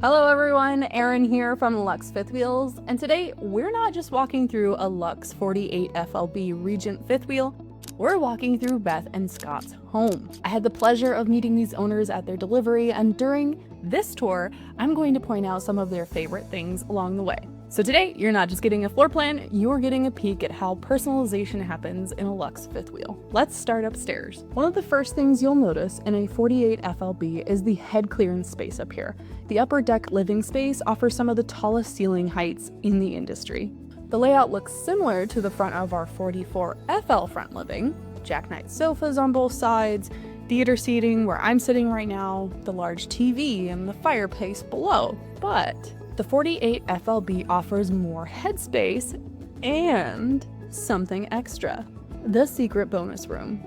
Hello everyone, Erin here from Luxe Fifth Wheels, and today we're not just walking through a Luxe 48FLB Regent fifth wheel, we're walking through Beth and Scott's home. I had the pleasure of meeting these owners at their delivery, and during this tour, I'm going to point out some of their favorite things along the way. So today, you're not just getting a floor plan, you're getting a peek at how personalization happens in a Luxe fifth wheel. Let's start upstairs. One of the first things you'll notice in a 48FLB is the head clearance space up here. The upper deck living space offers some of the tallest ceiling heights in the industry. The layout looks similar to the front of our 44FL front living. Jackknife sofas on both sides, theater seating where I'm sitting right now, the large TV and the fireplace below. But the 48FLB offers more headspace and something extra, the secret bonus room.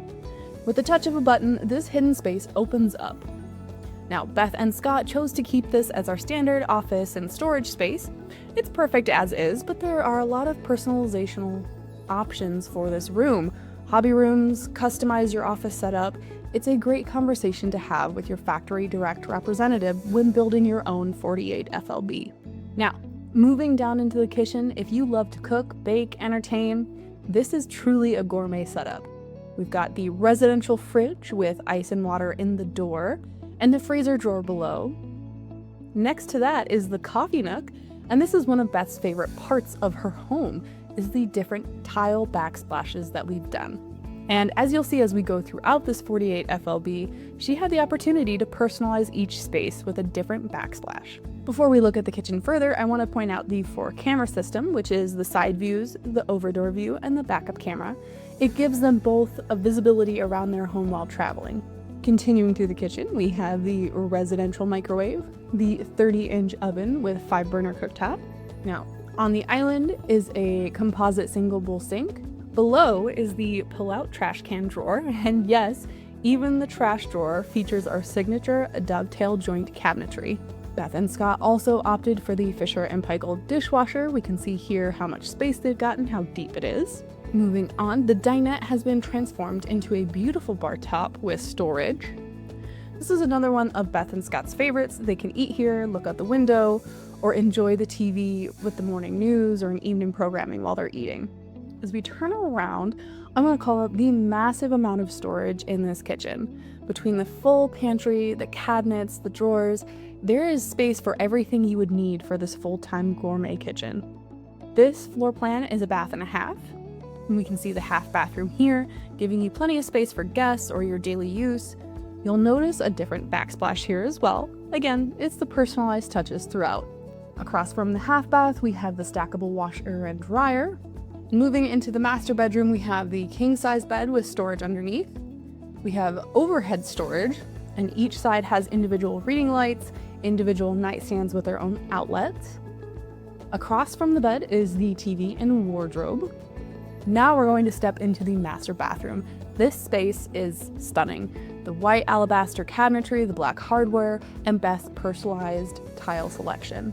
With the touch of a button, this hidden space opens up. Now, Beth and Scott chose to keep this as our standard office and storage space. It's perfect as is, but there are a lot of personalizational options for this room. Hobby rooms, customize your office setup. It's a great conversation to have with your factory direct representative when building your own 48FLB. Now, moving down into the kitchen, if you love to cook, bake, entertain, this is truly a gourmet setup. We've got the residential fridge with ice and water in the door, and the freezer drawer below. Next to that is the coffee nook, and this is one of Beth's favorite parts of her home, is the different tile backsplashes that we've done. And as you'll see as we go throughout this 48FLB, she had the opportunity to personalize each space with a different backsplash. Before we look at the kitchen further, I want to point out the 4-camera system, which is the side views, the over-door view, and the backup camera. It gives them both a visibility around their home while traveling. Continuing through the kitchen, we have the residential microwave, the 30-inch oven with 5-burner cooktop. Now, on the island is a composite single bowl sink. Below is the pull-out trash can drawer, and yes, even the trash drawer features our signature dovetail joint cabinetry. Beth and Scott also opted for the Fisher & Paykel dishwasher. We can see here how much space they've got and how deep it is. Moving on, the dinette has been transformed into a beautiful bar top with storage. This is another one of Beth and Scott's favorites. They can eat here, look out the window, or enjoy the TV with the morning news or an evening programming while they're eating. As we turn around, I'm going to call out the massive amount of storage in this kitchen. Between the full pantry, the cabinets, the drawers, there is space for everything you would need for this full-time gourmet kitchen. This floor plan is a bath and a half. And we can see the half bathroom here, giving you plenty of space for guests or your daily use. You'll notice a different backsplash here as well. Again, it's the personalized touches throughout. Across from the half bath, we have the stackable washer and dryer. Moving into the master bedroom, we have the king-size bed with storage underneath. We have overhead storage, and each side has individual reading lights, individual nightstands with their own outlets. Across from the bed is the TV and wardrobe. Now we're going to step into the master bathroom. This space is stunning. The white alabaster cabinetry, the black hardware, and Beth's personalized tile selection.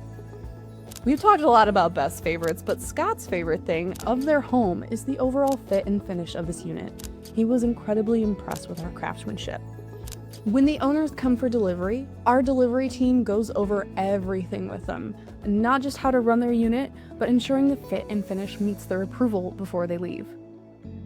We've talked a lot about Beth's favorites, but Scott's favorite thing of their home is the overall fit and finish of this unit. He was incredibly impressed with our craftsmanship. When the owners come for delivery, our delivery team goes over everything with them, not just how to run their unit, but ensuring the fit and finish meets their approval before they leave.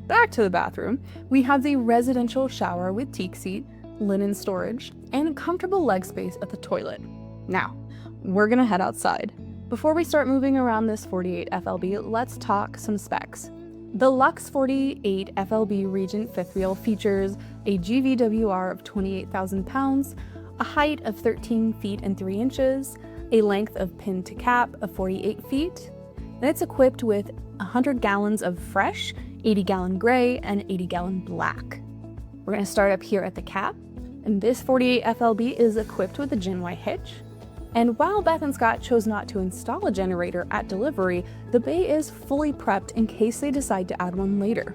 Back to the bathroom, we have the residential shower with teak seat, linen storage, and comfortable leg space at the toilet. Now, we're gonna head outside. Before we start moving around this 48FLB, let's talk some specs. The Luxe 48FLB Regent fifth wheel features a GVWR of 28,000 pounds, a height of 13 feet and 3 inches, a length of pin to cap of 48 feet, and it's equipped with 100 gallons of fresh, 80-gallon gray, and 80-gallon black. We're going to start up here at the cap, and this 48FLB is equipped with a Gen Y hitch. And while Beth and Scott chose not to install a generator at delivery, the bay is fully prepped in case they decide to add one later.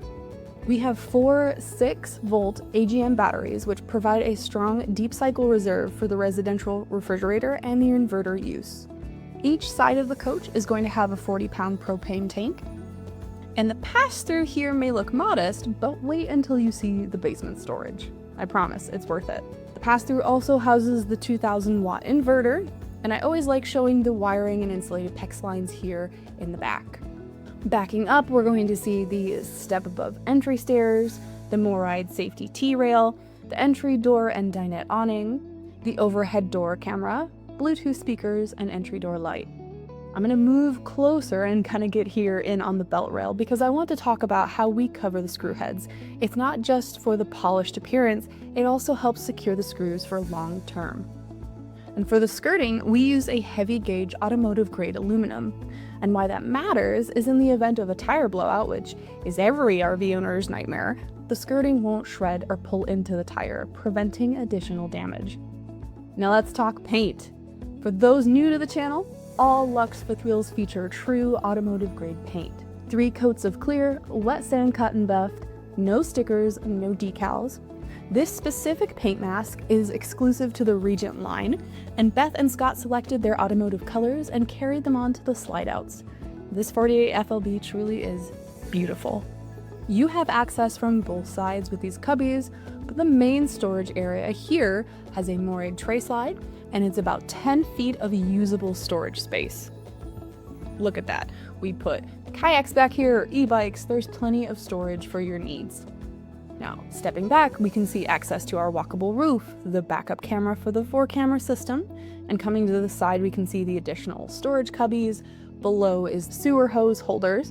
We have 4 6-volt AGM batteries, which provide a strong deep cycle reserve for the residential refrigerator and the inverter use. Each side of the coach is going to have a 40-pound propane tank. And the pass-through here may look modest, but wait until you see the basement storage. I promise, it's worth it. The pass-through also houses the 2,000-watt inverter, And I always like showing the wiring and insulated PEX lines here in the back. Backing up, we're going to see the step above entry stairs, the MORryde safety T-rail, the entry door and dinette awning, the overhead door camera, Bluetooth speakers, and entry door light. I'm going to move closer and kind of get here in on the belt rail because I want to talk about how we cover the screw heads. It's not just for the polished appearance, it also helps secure the screws for long term. And for the skirting, we use a heavy gauge automotive grade aluminum. And why that matters is in the event of a tire blowout, which is every RV owner's nightmare, the skirting won't shred or pull into the tire, preventing additional damage. Now let's talk paint. For those new to the channel, all Luxe fifth wheels feature true automotive grade paint. 3 coats of clear, wet sand cotton buffed, no stickers, no decals. This specific paint mask is exclusive to the Regent line, and Beth and Scott selected their automotive colors and carried them onto the slide outs. This 48FLB truly is beautiful. You have access from both sides with these cubbies, but the main storage area here has a MORryde tray slide, and it's about 10 feet of usable storage space. Look at that. We put kayaks back here, or e-bikes. There's plenty of storage for your needs. Now, stepping back, we can see access to our walkable roof, the backup camera for the 4-camera system, and coming to the side, we can see the additional storage cubbies. Below is sewer hose holders.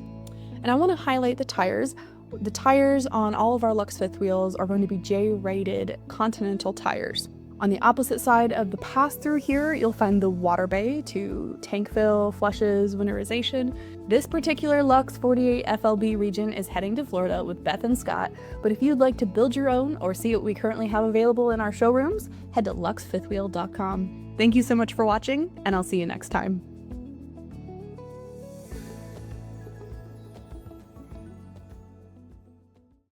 And I want to highlight the tires. The tires on all of our Luxe fifth wheels are going to be J-rated Continental tires. On the opposite side of the pass-through here, you'll find the water bay to tank fill, flushes, winterization. This particular Luxe 48FLB Regent is heading to Florida with Beth and Scott, but if you'd like to build your own or see what we currently have available in our showrooms, head to luxefifthwheel.com. Thank you so much for watching, and I'll see you next time.